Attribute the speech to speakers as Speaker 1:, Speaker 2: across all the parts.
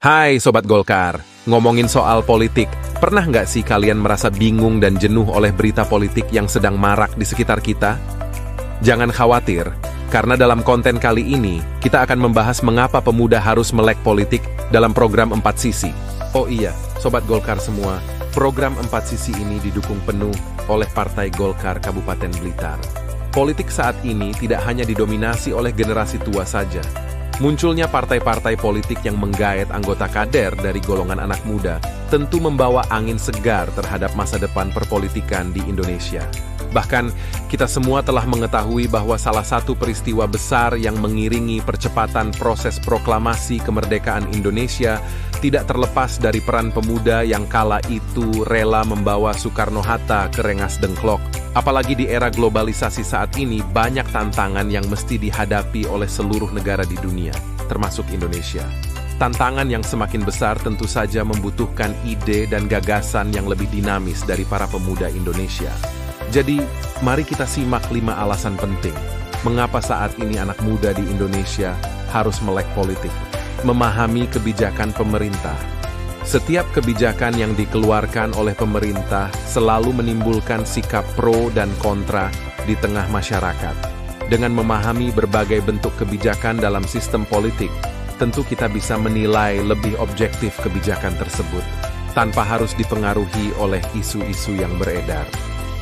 Speaker 1: Hai Sobat Golkar, ngomongin soal politik, pernah nggak sih kalian merasa bingung dan jenuh oleh berita politik yang sedang marak di sekitar kita? Jangan khawatir, karena dalam konten kali ini, kita akan membahas mengapa pemuda harus melek politik dalam program 4 Sisi. Oh iya, Sobat Golkar semua, program 4 Sisi ini didukung penuh oleh Partai Golkar Kabupaten Blitar. Politik saat ini tidak hanya didominasi oleh generasi tua saja. Munculnya partai-partai politik yang menggait anggota kader dari golongan anak muda tentu membawa angin segar terhadap masa depan perpolitikan di Indonesia. Bahkan, kita semua telah mengetahui bahwa salah satu peristiwa besar yang mengiringi percepatan proses proklamasi kemerdekaan Indonesia tidak terlepas dari peran pemuda yang kala itu rela membawa Soekarno-Hatta ke Rengas Dengklok. Apalagi di era globalisasi saat ini, banyak tantangan yang mesti dihadapi oleh seluruh negara di dunia, termasuk Indonesia. Tantangan yang semakin besar tentu saja membutuhkan ide dan gagasan yang lebih dinamis dari para pemuda Indonesia. Jadi, mari kita simak 5 alasan penting mengapa saat ini anak muda di Indonesia harus melek politik, memahami kebijakan pemerintah. Setiap kebijakan yang dikeluarkan oleh pemerintah selalu menimbulkan sikap pro dan kontra di tengah masyarakat. Dengan memahami berbagai bentuk kebijakan dalam sistem politik, tentu kita bisa menilai lebih objektif kebijakan tersebut, tanpa harus dipengaruhi oleh isu-isu yang beredar.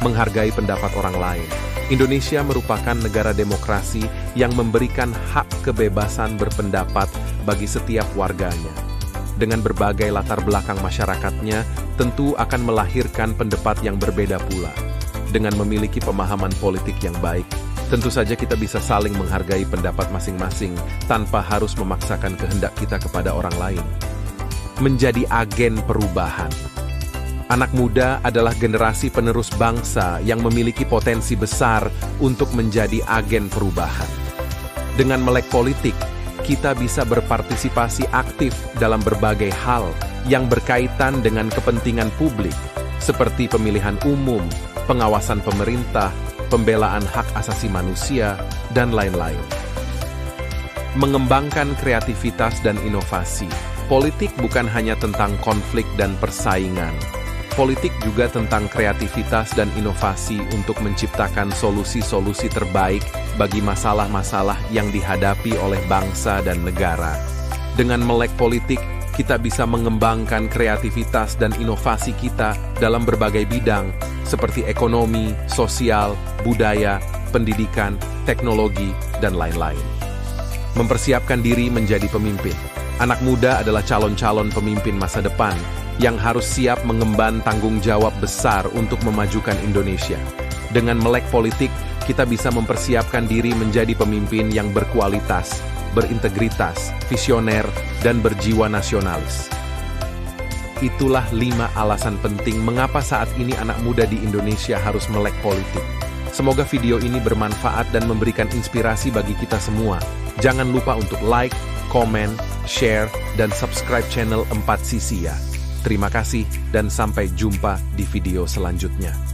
Speaker 1: Menghargai pendapat orang lain. Indonesia merupakan negara demokrasi yang memberikan hak kebebasan berpendapat bagi setiap warganya. Dengan berbagai latar belakang masyarakatnya, tentu akan melahirkan pendapat yang berbeda pula. Dengan memiliki pemahaman politik yang baik, tentu saja kita bisa saling menghargai pendapat masing-masing tanpa harus memaksakan kehendak kita kepada orang lain. Menjadi agen perubahan. Anak muda adalah generasi penerus bangsa yang memiliki potensi besar untuk menjadi agen perubahan. Dengan melek politik, kita bisa berpartisipasi aktif dalam berbagai hal yang berkaitan dengan kepentingan publik, seperti pemilihan umum, pengawasan pemerintah, pembelaan hak asasi manusia, dan lain-lain. Mengembangkan kreativitas dan inovasi. Politik bukan hanya tentang konflik dan persaingan. Politik juga tentang kreativitas dan inovasi untuk menciptakan solusi-solusi terbaik bagi masalah-masalah yang dihadapi oleh bangsa dan negara. Dengan melek politik, kita bisa mengembangkan kreativitas dan inovasi kita dalam berbagai bidang, seperti ekonomi, sosial, budaya, pendidikan, teknologi, dan lain-lain. Mempersiapkan diri menjadi pemimpin. Anak muda adalah calon-calon pemimpin masa depan yang harus siap mengemban tanggung jawab besar untuk memajukan Indonesia. Dengan melek politik, kita bisa mempersiapkan diri menjadi pemimpin yang berkualitas, berintegritas, visioner, dan berjiwa nasionalis. Itulah 5 alasan penting mengapa saat ini anak muda di Indonesia harus melek politik. Semoga video ini bermanfaat dan memberikan inspirasi bagi kita semua. Jangan lupa untuk like, komen, share, dan subscribe channel 4 Sisi ya. Terima kasih dan sampai jumpa di video selanjutnya.